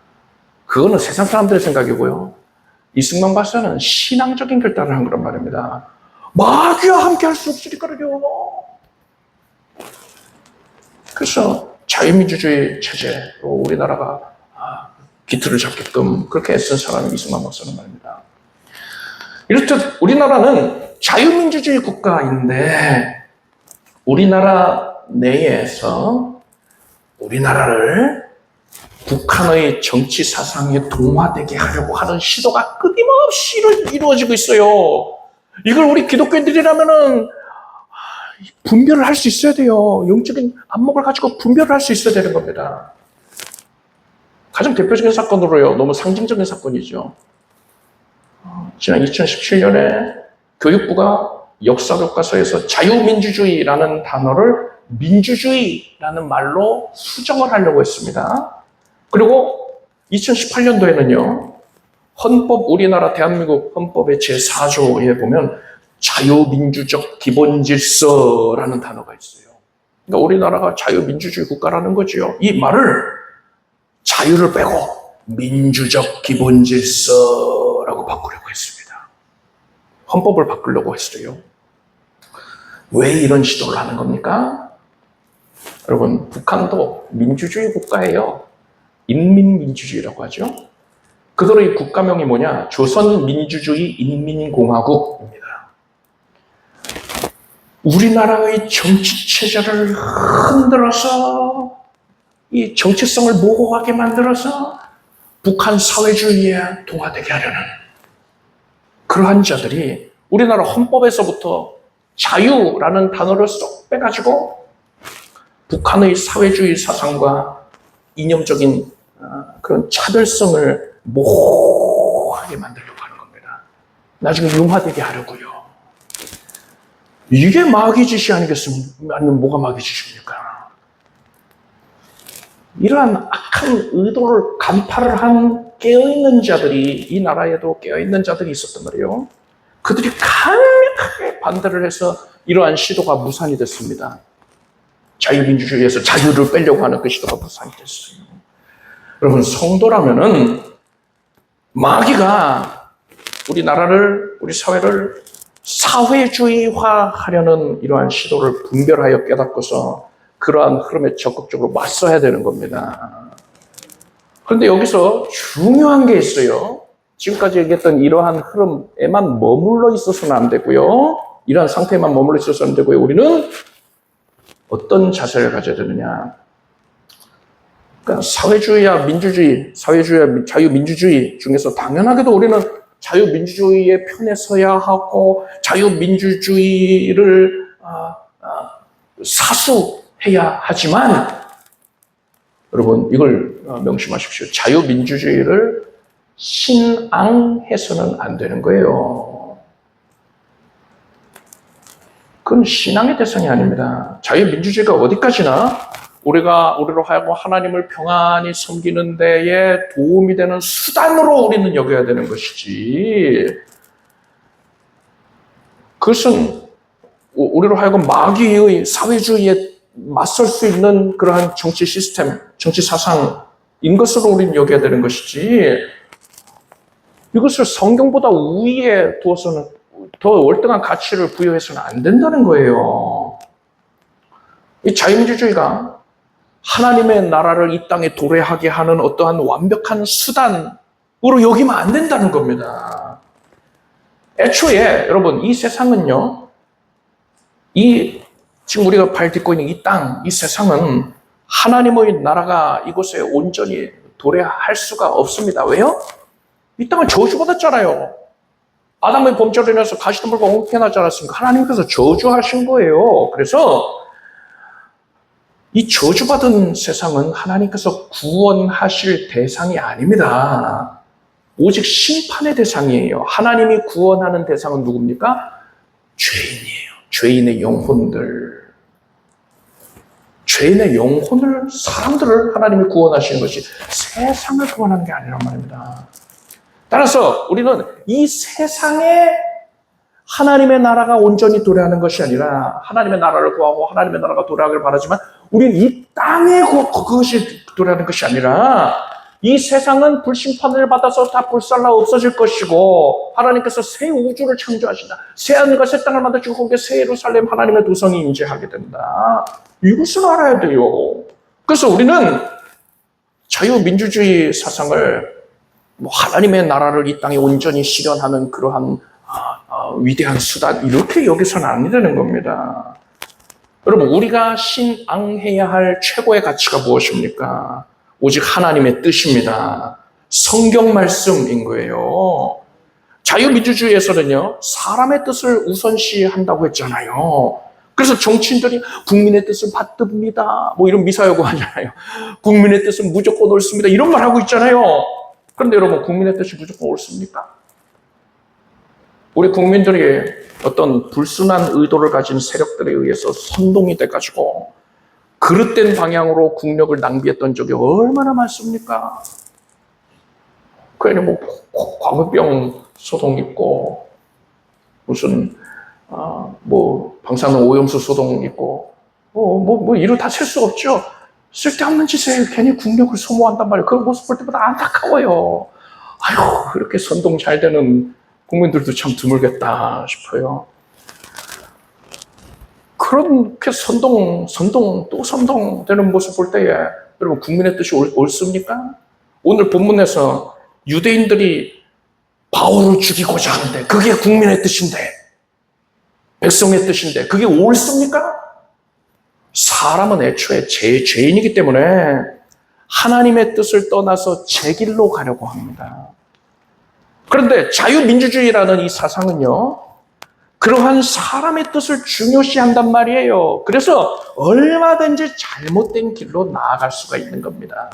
그거는 세상 사람들의 생각이고요. 이승만 박사는 신앙적인 결단을 한 거란 말입니다. 마귀와 함께 할 수 없으니까요. 그래서 자유민주주의 체제로 우리나라가 기틀을 잡게끔 그렇게 애쓴 사람이 이승만 박사는 말입니다. 이렇듯 우리나라는 자유민주주의 국가인데 우리나라 내에서 우리나라를 북한의 정치 사상에 동화되게 하려고 하는 시도가 끊임없이 이루어지고 있어요. 이걸 우리 기독교인들이라면은 분별을 할 수 있어야 돼요. 영적인 안목을 가지고 분별을 할 수 있어야 되는 겁니다. 가장 대표적인 사건으로요. 너무 상징적인 사건이죠. 지난 2017년에 교육부가 역사교과서에서 자유민주주의라는 단어를 민주주의라는 말로 수정을 하려고 했습니다. 그리고 2018년도에는요. 우리나라 대한민국 헌법의 제4조에 보면 자유민주적 기본질서라는 단어가 있어요. 그러니까 우리나라가 자유민주주의 국가라는 거죠. 이 말을 자유를 빼고 민주적 기본질서라고 바꾸려고 했습니다. 헌법을 바꾸려고 했어요. 왜 이런 시도를 하는 겁니까? 여러분, 북한도 민주주의 국가예요. 인민민주주의라고 하죠. 그들의 국가명이 뭐냐? 조선민주주의 인민공화국입니다. 우리나라의 정치체제를 흔들어서 이 정체성을 모호하게 만들어서 북한 사회주의에 동화되게 하려는 그러한 자들이 우리나라 헌법에서부터 자유라는 단어를 쏙 빼가지고 북한의 사회주의 사상과 이념적인 그런 차별성을 모호하게 만들려고 하는 겁니다. 나중에 융화되게 하려고요. 이게 마귀 짓이 아니겠습니까? 아니면 뭐가 마귀 짓입니까? 이러한 악한 의도를 간파를 한 깨어있는 자들이 이 나라에도 깨어있는 자들이 있었단 말이에요. 그들이 강력하게 반대를 해서 이러한 시도가 무산이 됐습니다. 자유민주주의에서 자유를 빼려고 하는 그 시도가 무산이 됐어요. 여러분, 성도라면은 마귀가 우리나라를, 우리 사회를 사회주의화 하려는 이러한 시도를 분별하여 깨닫고서 그러한 흐름에 적극적으로 맞서야 되는 겁니다. 그런데 여기서 중요한 게 있어요. 지금까지 얘기했던 이러한 흐름에만 머물러 있어서는 안 되고요. 이러한 상태에만 머물러 있어서는 안 되고요. 우리는 어떤 자세를 가져야 되느냐. 그러니까 사회주의와 민주주의, 사회주의와 자유민주주의 중에서 당연하게도 우리는 자유민주주의의 편에 서야 하고 자유민주주의를 사수해야 하지만 여러분 이걸 명심하십시오. 자유민주주의를 신앙해서는 안 되는 거예요. 그건 신앙의 대상이 아닙니다. 자유민주주의가 어디까지나 우리로 하여금 하나님을 평안히 섬기는 데에 도움이 되는 수단으로 우리는 여겨야 되는 것이지, 그것은 우리로 하여금 마귀의 사회주의에 맞설 수 있는 그러한 정치 시스템, 정치 사상인 것으로 우리는 여겨야 되는 것이지, 이것을 성경보다 우위에 두어서는 더 월등한 가치를 부여해서는 안 된다는 거예요. 이 자유민주주의가 하나님의 나라를 이 땅에 도래하게 하는 어떠한 완벽한 수단으로 여기면 안 된다는 겁니다. 애초에 여러분 이 세상은요, 지금 우리가 발 딛고 있는 이 땅, 이 세상은 하나님의 나라가 이곳에 온전히 도래할 수가 없습니다. 왜요? 이 땅은 저주받았잖아요. 아담의 범죄로 인해서 가시덤불과 엉켜 나지 않았습니까? 하나님께서 저주하신 거예요. 그래서 이 저주받은 세상은 하나님께서 구원하실 대상이 아닙니다. 오직 심판의 대상이에요. 하나님이 구원하는 대상은 누굽니까? 죄인이에요. 죄인의 영혼들. 죄인의 영혼을, 사람들을 하나님이 구원하시는 것이 세상을 구원하는 게 아니란 말입니다. 따라서 우리는 이 세상에 하나님의 나라가 온전히 도래하는 것이 아니라 하나님의 나라를 구하고 하나님의 나라가 도래하기를 바라지만 우리는 이 땅에 그것이 도래하는 것이 아니라 이 세상은 불심판을 받아서 다 불살라 없어질 것이고 하나님께서 새 우주를 창조하신다. 새 하늘과 새 땅을 만드시고 거기에 새 예루살렘 하나님의 도성이 임재하게 된다. 이것을 알아야 돼요. 그래서 우리는 자유민주주의 사상을 하나님의 나라를 이 땅에 온전히 실현하는 그러한 위대한 수단 이렇게 여기서는 안 되는 겁니다. 여러분 우리가 신앙해야 할 최고의 가치가 무엇입니까? 오직 하나님의 뜻입니다. 성경 말씀인 거예요. 자유민주주의에서는요 사람의 뜻을 우선시한다고 했잖아요. 그래서 정치인들이 국민의 뜻을 받듭니다 이런 미사여구 하잖아요. 국민의 뜻은 무조건 옳습니다 이런 말 하고 있잖아요. 그런데 여러분 국민의 뜻이 무조건 옳습니까? 우리 국민들이 어떤 불순한 의도를 가진 세력들에 의해서 선동이 돼가지고 그릇된 방향으로 국력을 낭비했던 적이 얼마나 많습니까? 괜히 광우병 소동 있고 무슨 방사능 오염수 소동 있고 이루 다 셀 수 없죠. 쓸데없는 짓에 괜히 국력을 소모한단 말이에요. 그 모습 볼 때마다 안타까워요. 아유 그렇게 선동 잘 되는 국민들도 참 드물겠다 싶어요. 그렇게 선동 되는 모습 볼 때에 여러분 국민의 뜻이 옳습니까? 오늘 본문에서 유대인들이 바울을 죽이고자 하는데 그게 국민의 뜻인데 백성의 뜻인데 그게 옳습니까? 사람은 애초에 죄인이기 때문에 하나님의 뜻을 떠나서 제 길로 가려고 합니다. 그런데 자유민주주의라는 이 사상은요 그러한 사람의 뜻을 중요시한단 말이에요. 그래서 얼마든지 잘못된 길로 나아갈 수가 있는 겁니다.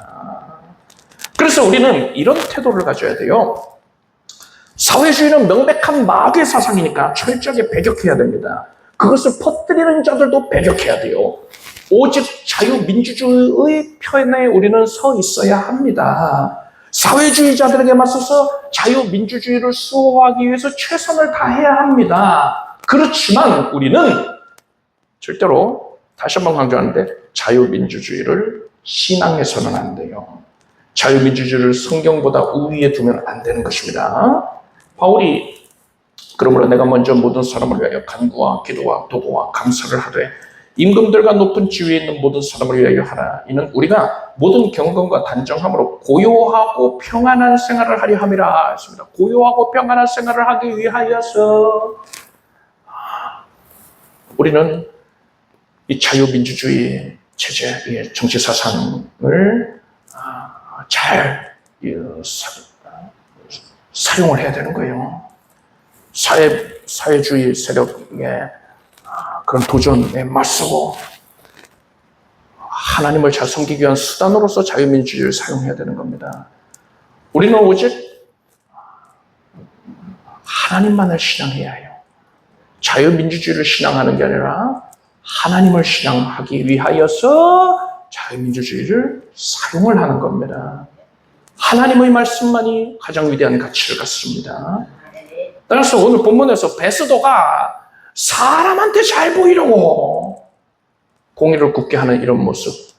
그래서 우리는 이런 태도를 가져야 돼요. 사회주의는 명백한 마귀의 사상이니까 철저하게 배격해야 됩니다. 그것을 퍼뜨리는 자들도 배격해야 돼요. 오직 자유민주주의의 편에 우리는 서 있어야 합니다. 사회주의자들에게 맞서서 자유민주주의를 수호하기 위해서 최선을 다해야 합니다. 그렇지만 우리는 절대로 다시 한번 강조하는데 자유민주주의를 신앙해서는 안 돼요. 자유민주주의를 성경보다 우위에 두면 안 되는 것입니다. 바울이 그러므로 내가 먼저 모든 사람을 위하여 간구와 기도와 도구와 감사를 하되 임금들과 높은 지위에 있는 모든 사람을 위하여 하라. 이는 우리가 모든 경건과 단정함으로 고요하고 평안한 생활을 하려 함이라 했습니다. 고요하고 평안한 생활을 하기 위하여서 우리는 이 자유민주주의 체제의 정치 사상을 잘 사용을 해야 되는 거예요. 사회주의 세력의 그런 도전에 맞서고 하나님을 잘 섬기기 위한 수단으로서 자유민주주의를 사용해야 되는 겁니다. 우리는 오직 하나님만을 신앙해야 해요. 자유민주주의를 신앙하는 게 아니라 하나님을 신앙하기 위하여서 자유민주주의를 사용을 하는 겁니다. 하나님의 말씀만이 가장 위대한 가치를 갖습니다. 따라서 오늘 본문에서 베스도가 사람한테 잘 보이려고 공의를 굽게 하는 이런 모습,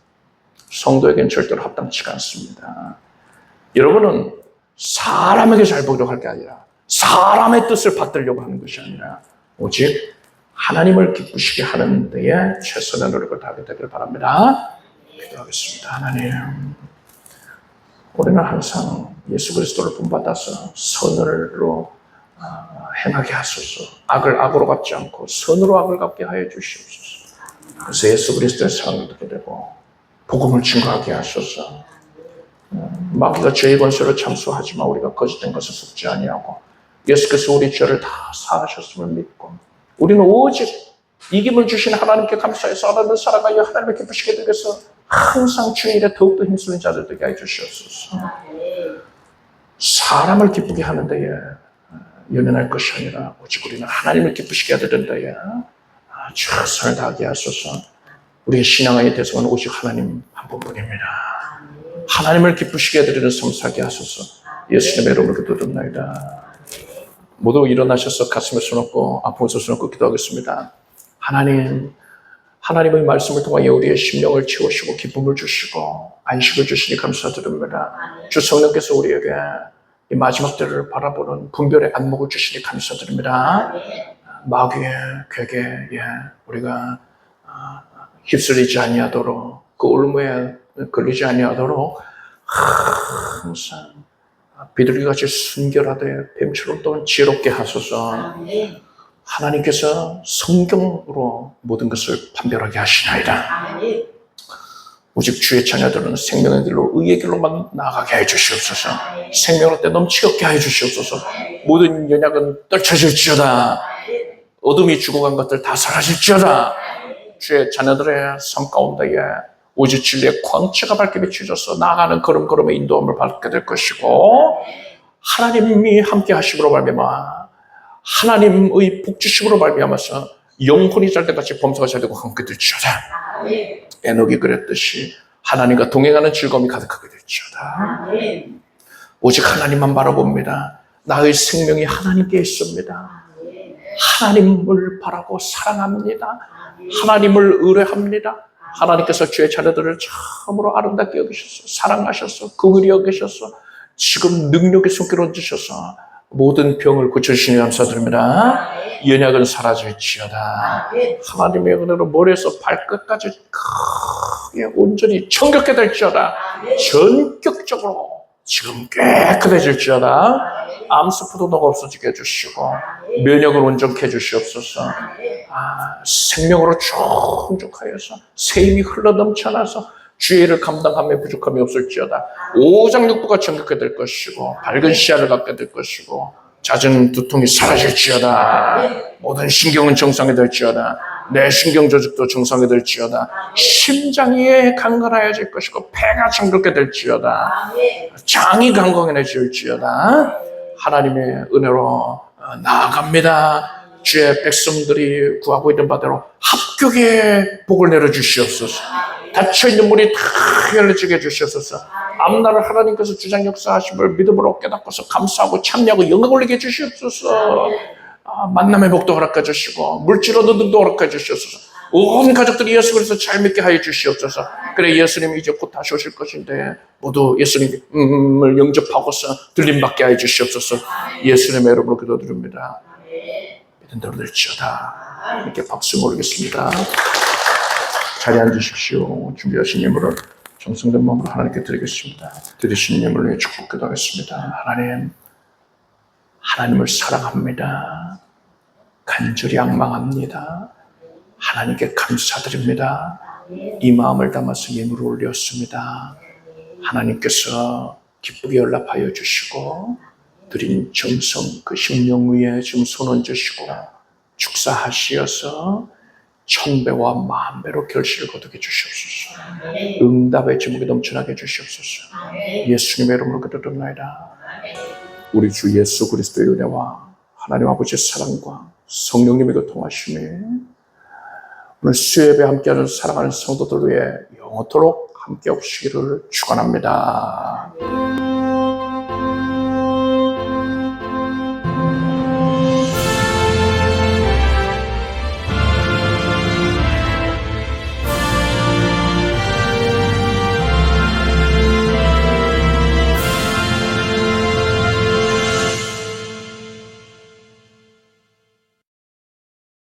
성도에겐 절대로 합당치가 않습니다. 여러분은 사람에게 잘 보이려고 할 게 아니라 사람의 뜻을 받들려고 하는 것이 아니라 오직 하나님을 기쁘시게 하는 데에 최선의 노력을 다하게 되길 바랍니다. 기도하겠습니다. 하나님, 우리는 항상 예수 그리스도를 본받아서 선으로 행하게 하소서. 악을 악으로 갚지 않고 선으로 악을 갚게 하여 주시옵소서. 그래서 예수 그리스도의 사랑을 듣게 되고 복음을 증거하게 하소서. 마귀가 죄의 권세로 참수하지만 우리가 거짓된 것을 속지 아니하고 예수께서 우리 죄를 다 사하셨음을 믿고 우리는 오직 이김을 주신 하나님께 감사해서 하나님을 사랑하여 하나님을 기쁘시게 되기 위해서 항상 주의 일에 더욱더 힘쓰는 자들 되게 해 주시옵소서. 사람을 기쁘게 하는 데에 연연할 것이 아니라 오직 우리는 하나님을 기쁘시게 해야 된다에 최선을 다하게 하소서. 우리의 신앙의 대상은 오직 하나님 한 분뿐입니다. 하나님을 기쁘시게 해드리는 삶 살게 하소서. 예수님의 이름으로 기도드립니다. 모두 일어나셔서 가슴에 손 얹고 아픔에 손 얹고 기도하겠습니다. 하나님의 말씀을 통하여 우리의 심령을 채우시고 기쁨을 주시고 안식을 주시니 감사드립니다. 주 성령께서 우리에게 이 마지막 때를 바라보는 분별의 안목을 주시니 감사드립니다. 마귀의 괴계 우리가 휩쓸리지 아니하도록 그 올무에 걸리지 아니하도록 항상 비둘기같이 순결하되 뱀처럼 또한 지혜롭게 하소서. 하나님께서 성경으로 모든 것을 판별하게 하시나이다. 오직 주의 자녀들은 생명의 길로 의의 길로만 나아가게 해 주시옵소서. 생명을 때 넘치게 해 주시옵소서. 모든 연약은 떨쳐질지어다. 어둠이 죽어간 것들 다 사라질지어다. 주의 자녀들의 삶 가운데에 오직 진리의 광채가 밝게 비추어서 나아가는 걸음걸음의 인도함을 받게 될 것이고, 하나님이 함께 하심으로 말미암아 하나님의 복주심으로 말미암아서 영혼이 잘때같이 범사가 잘되고 함께 될지어다. 에녹이 그랬듯이 하나님과 동행하는 즐거움이 가득하게 될지어다. 오직 하나님만 바라봅니다. 나의 생명이 하나님께 있습니다. 하나님을 바라고 사랑합니다. 하나님을 의뢰합니다. 하나님께서 주의 자녀들을 참으로 아름답게 여기셔서 사랑하셔서 긍휼히 여기셔서 지금 능력의 손길을 얹으셔서 모든 병을 고쳐주시니 감사드립니다. 연약은 사라질지어다. 하나님의 은혜로 머리에서 발끝까지 크게 온전히 정결케 될지어다. 전격적으로 지금 깨끗해질지어다. 암세포도 너가 없어지게 해주시고 면역을 온전케 해주시옵소서. 생명으로 충족하여서 세임이 흘러넘쳐나서 주의를 감당함에 부족함이 없을지어다. 오장육부가 정결케 될 것이고 밝은 시야를 갖게 될 것이고 잦은 두통이 사라질지어다. 모든 신경은 정상이 될지어다. 내 신경 조직도 정상이 될지어다. 심장이 강건하여질 것이고 폐가 정결케 될지어다. 장이 강건해질지어다. 하나님의 은혜로 나아갑니다. 주의 백성들이 구하고 있는 바대로 합격의 복을 내려주시옵소서. 닫혀있는 문이 다 열려지게 해주시옵소서. 앞날을 하나님께서 주장 역사하심을 믿음으로 깨닫고서 감사하고 참여하고 영광 올리게 해주시옵소서. 만남의 복도 허락해 주시고 물질 얻는 등도 허락해 주시옵소서. 온 가족들이 예수 그리스도 잘 믿게 하여 주시옵소서. 그래 예수님이 이제 곧 다시 오실 것인데 모두 예수님을 영접하고서 들림받게 하여 주시옵소서. 예수님의 이름으로 기도드립니다. 믿은 대로 될지어다. 이렇게 박수 모르겠습니다. 자리에 앉으십시오. 준비하신 예물을 정성된 마음으로 하나님께 드리겠습니다. 드리신 예물을 위해 축복 기도하겠습니다. 하나님을 사랑합니다. 간절히仰망합니다. 하나님께 감사드립니다. 이 마음을 담아서 예물을 올렸습니다. 하나님께서 기쁘게 연락하여 주시고 드린 정성 그 심령 위에 지금 손 얹으시고 축사하시어서 천배와 만배로 결실을 거두게 주시옵소서. 응답의 지목이 넘쳐나게 주시옵소서. 예수님의 이름으로 기도드립니다. 우리 주 예수 그리스도의 은혜와 하나님 아버지의 사랑과 성령님의 교통하심이 오늘 수요예배 함께하는 사랑하는 성도들 위해 영원토록 함께 없으시기를 축원합니다.